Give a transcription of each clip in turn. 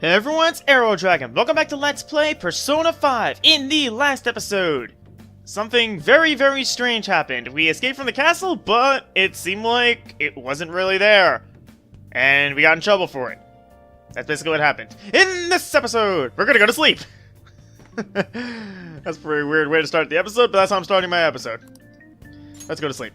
Hey everyone, it's Arrow Dragon. Welcome back to Let's Play Persona 5. In the last episode, something very, very strange happened. We escaped from the castle, but it seemed like it wasn't really there. And we got in trouble for it. That's basically what happened. In this episode, we're gonna go to sleep. That's a pretty weird way to start the episode, but that's how I'm starting my episode. Let's go to sleep.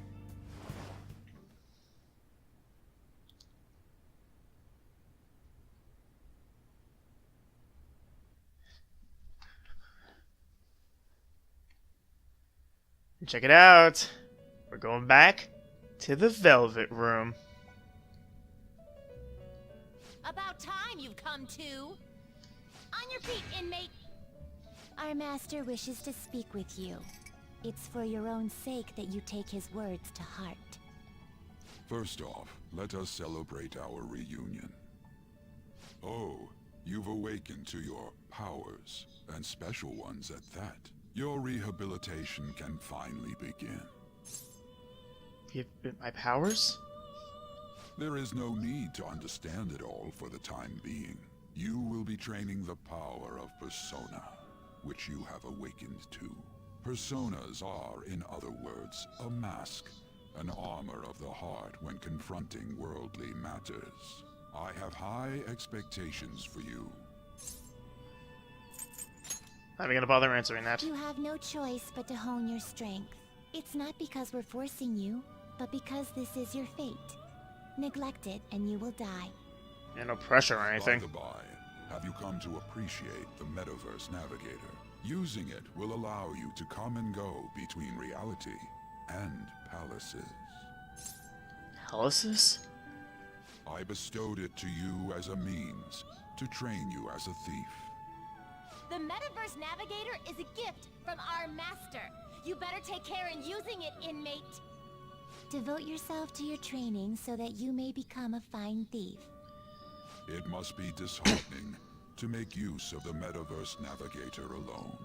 Check it out. We're going back to the Velvet Room. About time you've come to. On your feet, inmate. Our master wishes to speak with you. It's for your own sake that you take his words to heart. First off, let us celebrate our reunion. Oh, you've awakened to your powers, and special ones at that. Your rehabilitation can finally begin. My powers? There is no need to understand it all for the time being. You will be training the power of Persona, which you have awakened to. Personas are, in other words, a mask, an armor of the heart when confronting worldly matters. I have high expectations for you. I'm not gonna bother answering that. You have no choice but to hone your strength. It's not because we're forcing you, but because this is your fate. Neglect it and you will die. Yeah, no pressure or anything. By the by, have you come to appreciate the Metaverse Navigator? Using it will allow you to come and go between reality and palaces. Palaces? I bestowed it to you as a means to train you as a thief. The Metaverse Navigator is a gift from our master. You better take care in using it, inmate. Devote yourself to your training so that you may become a fine thief. It must be disheartening to make use of the Metaverse Navigator alone.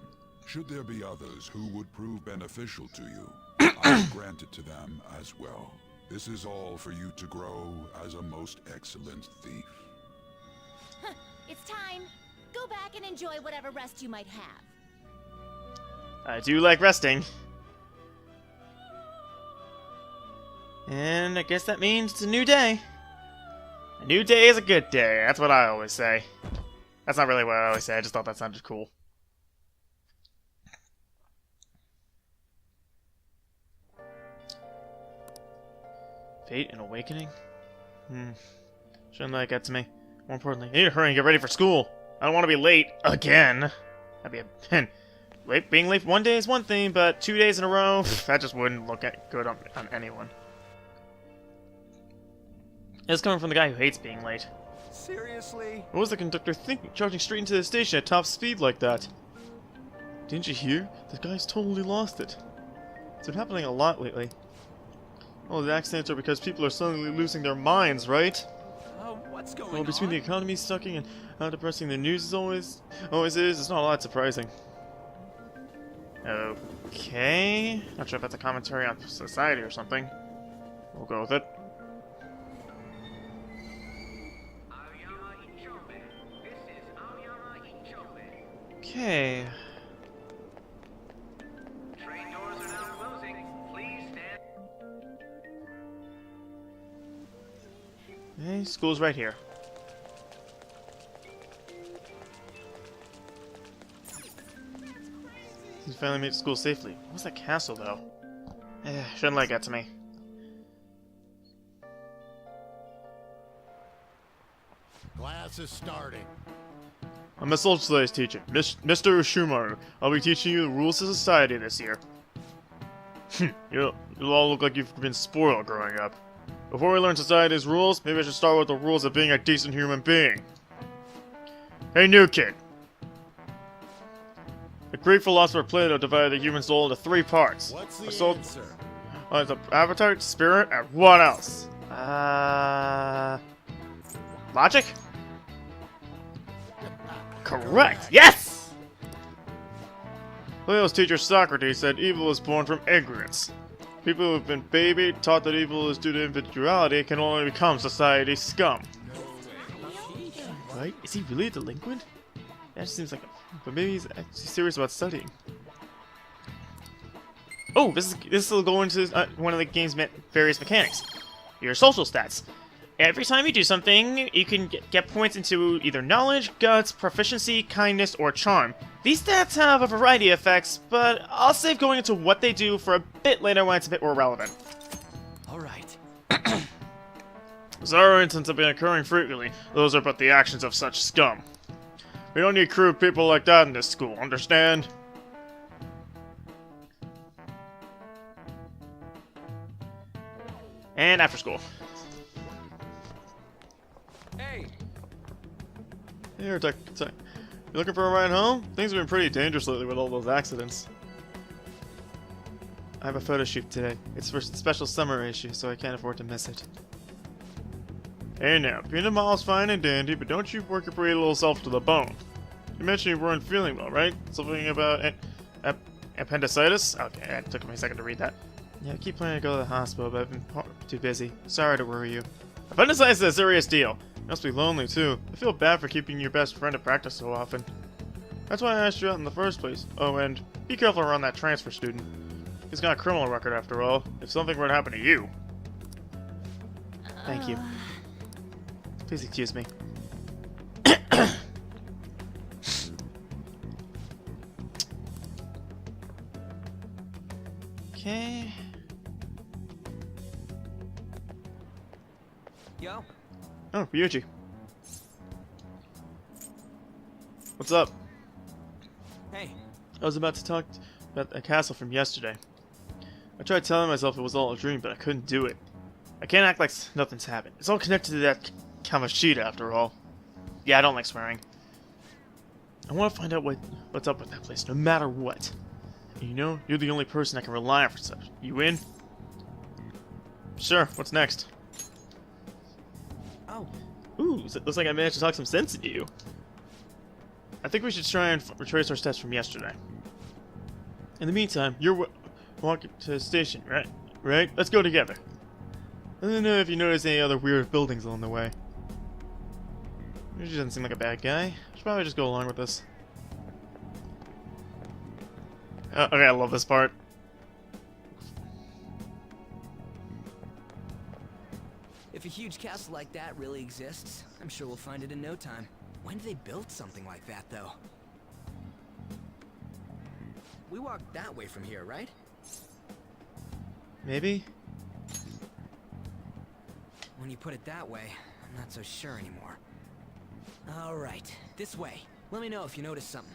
Should there be others who would prove beneficial to you, I will grant it to them as well. This is all for you to grow as a most excellent thief. It's time. Go back and enjoy whatever rest you might have. I do like resting. And I guess that means it's a new day. A new day is a good day. That's what I always say. That's not really what I always say. I just thought that sounded cool. Fate and awakening? Shouldn't let it get to me. More importantly, I need to hurry and get ready for school. I don't want to be late again. That'd be a being late one day is one thing, but 2 days in a row, that just wouldn't look good on anyone. It's coming from the guy who hates being late. Seriously? What was the conductor thinking, charging straight into the station at top speed like that? Didn't you hear? The guy's totally lost it. It's been happening a lot lately. Well, the accidents are because people are suddenly losing their minds, right? What's going on? Well, between the economy sucking and how depressing the news is always is, it's not all that surprising. Okay. Not sure if that's a commentary on society or something. We'll go with it. Okay. Train doors are now closing. Please stand. Okay, school's right here. He finally made it to school safely. What's that castle, though? Shouldn't let it get to me. Class is starting. I'm a social studies teacher, Mr. Ushimaru. I'll be teaching you the rules of society this year. You'll all look like you've been spoiled growing up. Before we learn society's rules, maybe I should start with the rules of being a decent human being. Hey, new kid. The Greek philosopher Plato divided the human soul into 3 parts. What's the A soul, answer? the appetite, spirit, and what else? Logic? Correct! Yes! Plato's teacher Socrates said evil is born from ignorance. People who have been babied, taught that evil is due to individuality, can only become society's scum. Right? Is he really a delinquent? That just seems like but maybe he's actually serious about studying. Oh, this will go into one of the game's various mechanics. Your social stats. Every time you do something, you can get points into either knowledge, guts, proficiency, kindness, or charm. These stats have a variety of effects, but I'll save going into what they do for a bit later when it's a bit more relevant. Alright. Bizarre incidents have been occurring frequently. Those are but the actions of such scum. We don't need crude people like that in this school, understand? And after school. Hey! Here, Tech. You looking for a ride home? Things have been pretty dangerous lately with all those accidents. I have a photo shoot today. It's for a special summer issue, so I can't afford to miss it. Hey now, being a model's fine and dandy, but don't you work your pretty little self to the bone. You mentioned you weren't feeling well, right? Something about appendicitis? Okay, it took me a second to read that. Yeah, I keep planning to go to the hospital, but I've been too busy. Sorry to worry you. Appendicitis is a serious deal. You must be lonely, too. I feel bad for keeping your best friend at practice so often. That's why I asked you out in the first place. Oh, and be careful around that transfer student. He's got a criminal record, after all. If something were to happen to you. Thank you. Please excuse me. Okay. Yo. Oh, Ryuji. What's up? Hey. I was about to talk about the castle from yesterday. I tried telling myself it was all a dream, but I couldn't do it. I can't act like nothing's happened. It's all connected to that Kamashita, after all. Yeah, I don't like swearing. I want to find out what's up with that place, no matter what. And you know, you're the only person I can rely on for such. You in? Sure, what's next? Oh. Ooh, looks like I managed to talk some sense into you. I think we should try and retrace our steps from yesterday. In the meantime, you're walking to the station, right? Right? Let's go together. Let me know if you notice any other weird buildings along the way. He doesn't seem like a bad guy. I should probably just go along with this. Okay, I love this part. If a huge castle like that really exists, I'm sure we'll find it in no time. When did they build something like that, though? We walked that way from here, right? Maybe? When you put it that way, I'm not so sure anymore. Alright, this way. Let me know if you notice something.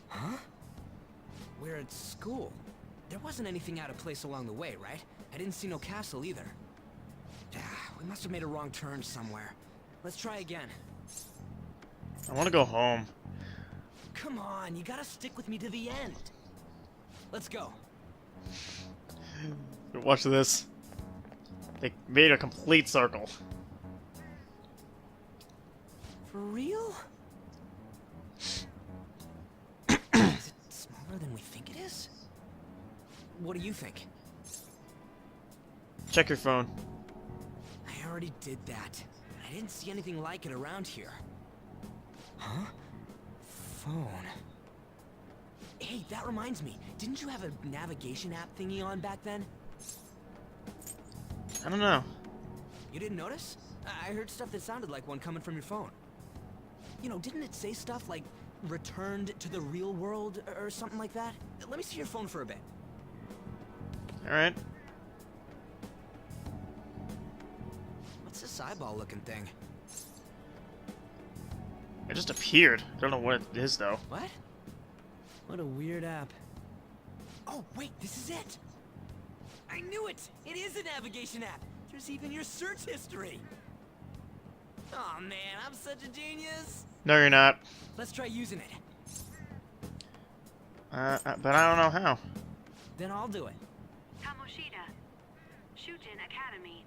Huh? We're at school. There wasn't anything out of place along the way, right? I didn't see no castle either. We must have made a wrong turn somewhere. Let's try again. I want to go home. Come on, you gotta stick with me to the end. Let's go. Watch this. They made a complete circle. For real? Is it smaller than we think it is? What do you think? Check your phone. I already did that. I didn't see anything like it around here. Huh? Phone. Hey, that reminds me. Didn't you have a navigation app thingy on back then? I don't know. You didn't notice? I heard stuff that sounded like one coming from your phone. You know, didn't it say stuff like returned to the real world or something like that? Let me see your phone for a bit. Alright. What's this eyeball looking thing? It just appeared. Don't know what it is though. What? What a weird app. Oh, wait, this is it! I knew it! It is a navigation app! There's even your search history! Oh man, I'm such a genius! No, you're not. Let's try using it. But I don't know how. Then I'll do it. Kamoshida. Shujin Academy.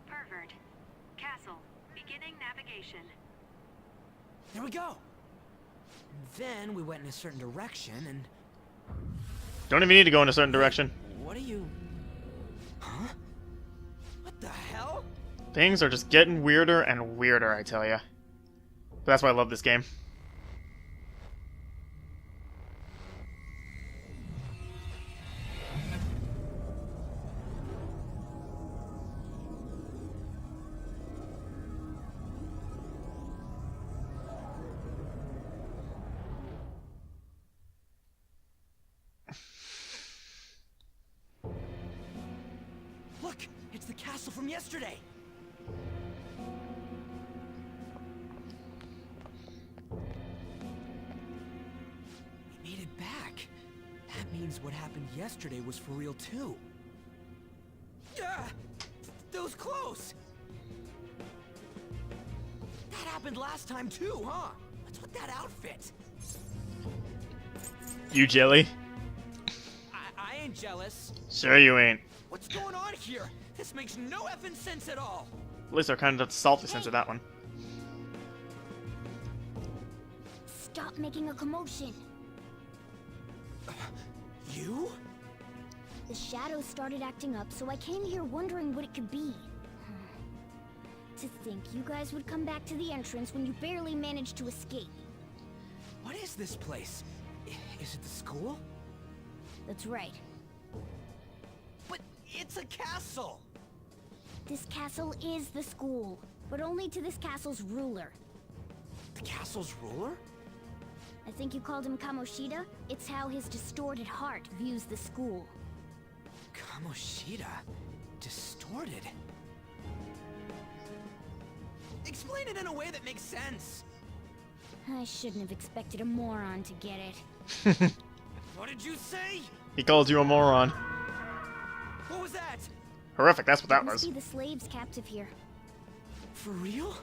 Pervert. Castle. Beginning navigation. There we go! And then we went in a certain direction and... Don't even need to go in a certain direction. What are you... Huh? What the hell? Things are just getting weirder and weirder, I tell ya. But that's why I love this game. Look, it's the castle from yesterday. It made it back. That means what happened yesterday was for real too. Yeah, that was close. That happened last time too, huh? What's with that outfit? You jelly? I ain't jealous. Sure you ain't. What's going on here? This makes no effing sense at all. At least they're kind of salty sense of that one. Stop making a commotion. You? The shadows started acting up, so I came here wondering what it could be. To think you guys would come back to the entrance when you barely managed to escape. What is this place? Is it the school? That's right. But it's a castle! This castle is the school, but only to this castle's ruler. The castle's ruler? I think you called him Kamoshida. It's how his distorted heart views the school. Kamoshida? Distorted? Explain it in a way that makes sense! I shouldn't have expected a moron to get it. What did you say? He called you a moron. What was that? Horrific, that's what that It must was. be the slaves captive here. For real?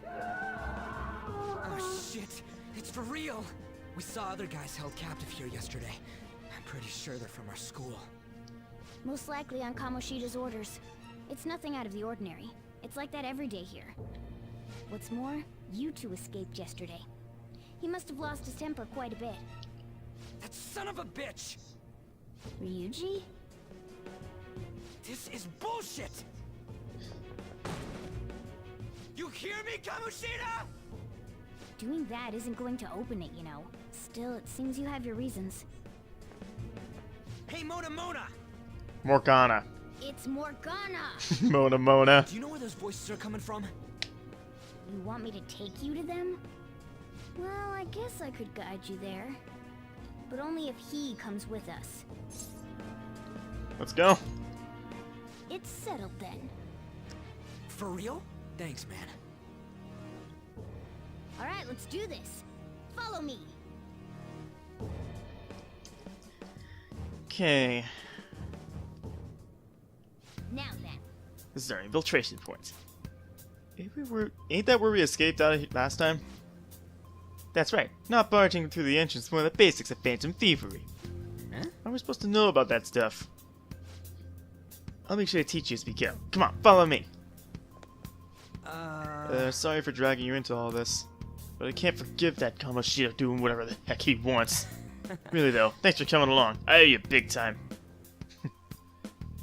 Oh shit, it's for real! We saw other guys held captive here yesterday. I'm pretty sure they're from our school. Most likely on Kamoshida's orders. It's nothing out of the ordinary. It's like that every day here. What's more, you two escaped yesterday. He must have lost his temper quite a bit. That son of a bitch! Ryuji? This is bullshit! You hear me, Kamoshida? Doing that isn't going to open it, you know. Still, it seems you have your reasons. Hey, Mona! Morgana. It's Morgana! Mona. Do you know where those voices are coming from? You want me to take you to them? Well, I guess I could guide you there. But only if he comes with us. Let's go. It's settled then. For real? Thanks, man. Alright, let's do this. Follow me. Okay. Now then. This is our infiltration point. Ain't that where we escaped out of last time? That's right. Not barging through the entrance, one of the basics of Phantom Thievery. Huh? How are we supposed to know about that stuff? I'll make sure to teach you as we go. Come on, follow me. Sorry for dragging you into all this. But I can't forgive that Kamoshida doing whatever the heck he wants. Really though, thanks for coming along. I owe you big time.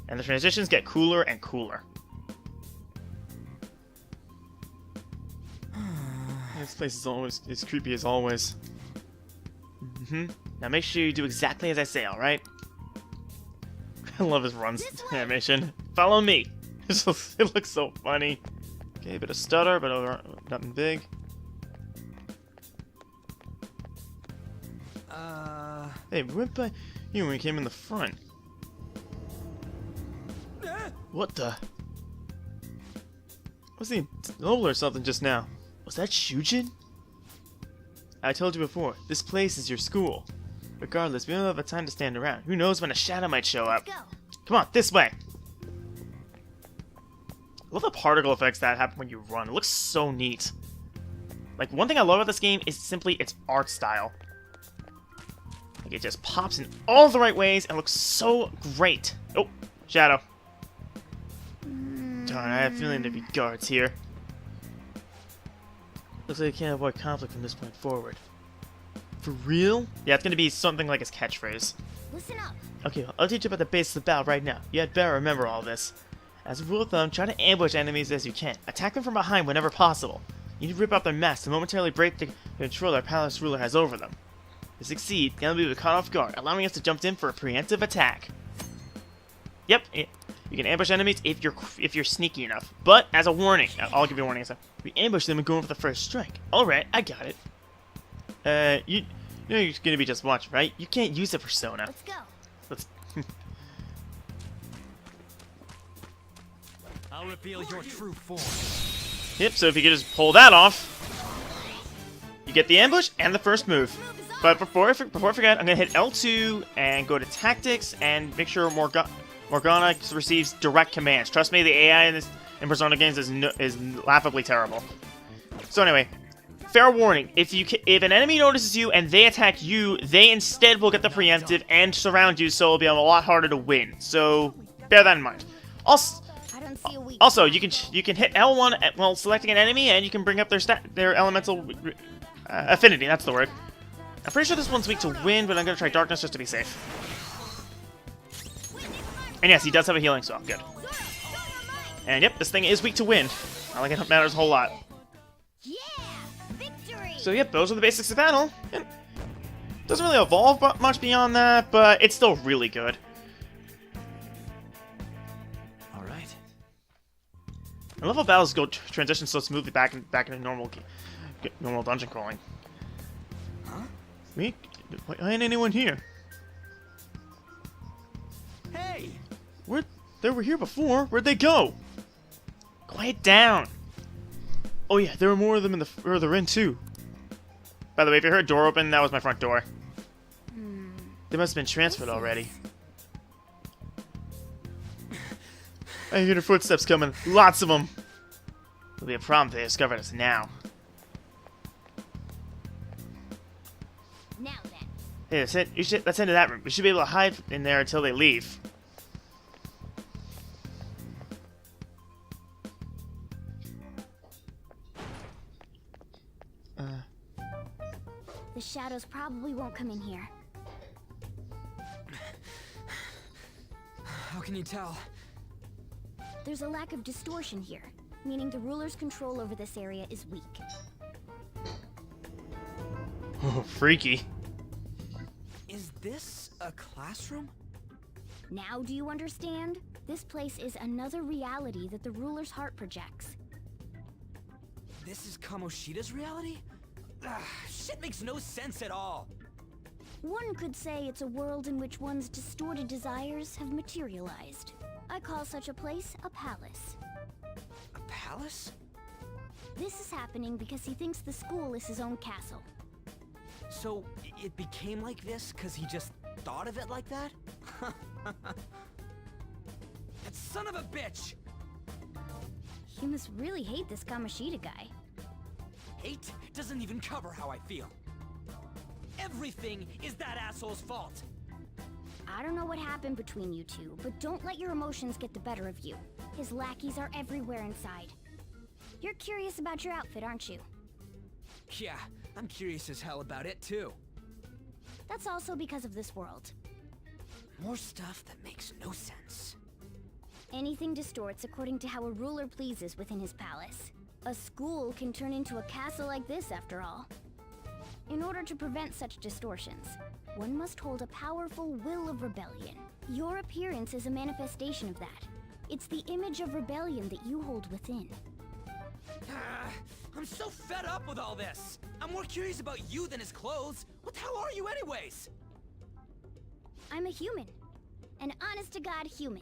And the transitions get cooler and cooler. This place is always as creepy as always. Now make sure you do exactly as I say, alright? I love his runs animation. Follow me! It looks so funny. Okay, a bit of stutter, but nothing big. Hey, we went by you when we came in the front. What the? Was he noble or something just now? Was that Shujin? I told you before, this place is your school. Regardless, we don't have a time to stand around. Who knows when a shadow might show up? Go. Come on, this way! I love the particle effects that happen when you run. It looks so neat. Like, one thing I love about this game is simply its art style. Like, it just pops in all the right ways and looks so great. Oh, shadow. Darn, I have a feeling there'd be guards here. Looks like you can't avoid conflict from this point forward. For real? Yeah, it's gonna be something like his catchphrase. Listen up. Okay, well, I'll teach you about the basics of the battle right now. You had better remember all this. As a rule of thumb, try to ambush enemies as you can. Attack them from behind whenever possible. You need to rip out their masks to momentarily break the control their palace ruler has over them. To succeed, the enemy will be caught off guard, allowing us to jump in for a preemptive attack. Yep, you can ambush enemies if you're sneaky enough. But as a warning, I'll give you a warning. So we ambush them and go in for the first strike. All right, I got it. You know you're gonna be just watching, right? You can't use a persona. Let's go. Let's. I'll reveal your true form. Yep. So if you could just pull that off, you get the ambush and the first move. But before I forget, I'm gonna hit L2 and go to tactics and make sure Morgana receives direct commands. Trust me, the AI in Persona games is laughably terrible. So anyway, fair warning: if an enemy notices you and they attack you, they instead will get the preemptive and surround you, so it'll be a lot harder to win. So bear that in mind. Also, you can hit L1 while selecting an enemy, and you can bring up their elemental affinity. That's the word. I'm pretty sure this one's weak to wind, but I'm gonna try darkness just to be safe. And yes, he does have a healing spell. Good. And yep, this thing is weak to wind. I think it matters a whole lot. Yeah, victory. So yep, those are the basics of battle. And doesn't really evolve much beyond that, but it's still really good. All right. I love how battles go transition so smoothly back into normal dungeon crawling. Huh? Why ain't anyone here? Hey! They were here before. Where'd they go? Quiet down. Oh yeah, there were more of them in the further in too. By the way, if you heard a door open, that was my front door. They must have been transferred already. I hear their footsteps coming. Lots of them. It'll be a problem if they discovered us now. Now then. Hey, let's head to that room. We should be able to hide in there until they leave. The shadows probably won't come in here. How can you tell? There's a lack of distortion here, meaning the ruler's control over this area is weak. Oh, freaky. Is this a classroom? Now do you understand? This place is another reality that the ruler's heart projects. This is Kamoshida's reality? Shit makes no sense at all. One could say it's a world in which one's distorted desires have materialized. I call such a place a palace. A palace? This is happening because he thinks the school is his own castle. So, it became like this because he just thought of it like that? That son of a bitch! You must really hate this Kamoshida guy. Hate doesn't even cover how I feel. Everything is that asshole's fault. I don't know what happened between you two, but don't let your emotions get the better of you. His lackeys are everywhere inside. You're curious about your outfit, aren't you? Yeah, I'm curious as hell about it too. That's also because of this world. More stuff that makes no sense. Anything distorts according to how a ruler pleases within his palace. A school can turn into a castle like this, after all. In order to prevent such distortions, one must hold a powerful will of rebellion. Your appearance is a manifestation of that. It's the image of rebellion that you hold within. I'm so fed up with all this. I'm more curious about you than his clothes. What the hell are you anyways? I'm a human. An honest-to-God human.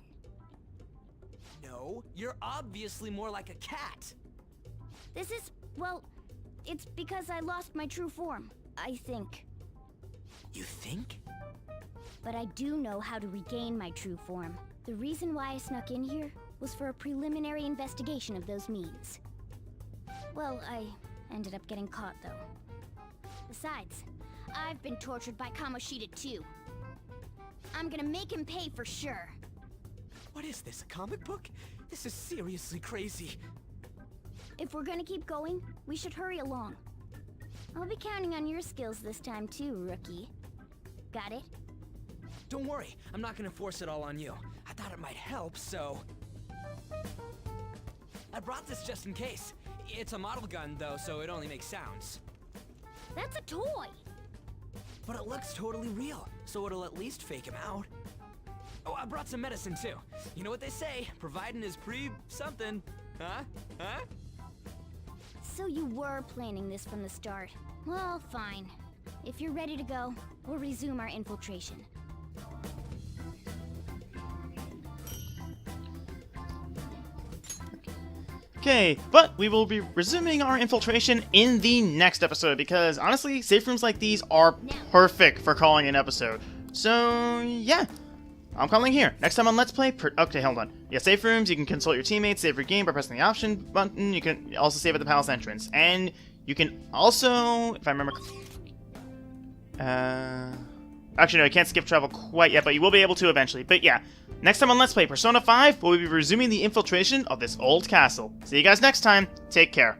No, you're obviously more like a cat. This is, well, it's because I lost my true form, I think. You think? But I do know how to regain my true form. The reason why I snuck in here was for a preliminary investigation of those means. Well, I ended up getting caught, though. Besides, I've been tortured by Kamoshida too. I'm gonna make him pay for sure. What is this, a comic book? This is seriously crazy. If we're gonna keep going, we should hurry along. I'll be counting on your skills this time too, rookie. Got it? don't worry. I'm not gonna force it all on you. I thought it might help, so... I brought this just in case. It's a model gun, though, so it only makes sounds. That's a toy. But it looks totally real, so it'll at least fake him out. Oh, I brought some medicine, too. You know what they say, providing is something. Huh? Huh? So you were planning this from the start. Well, fine. If you're ready to go, we'll resume our infiltration. Okay, but we will be resuming our infiltration in the next episode because honestly, safe rooms like these are perfect for calling an episode. So, yeah. I'm calling here. Next time on Let's Play... Okay, hold on. Yeah, safe rooms, you can consult your teammates, save your game by pressing the option button. You can also save at the palace entrance. And you can also... If I remember... Actually, no, you can't skip travel quite yet, but you will be able to eventually. But yeah, next time on Let's Play Persona 5, we'll be resuming the infiltration of this old castle. See you guys next time. Take care.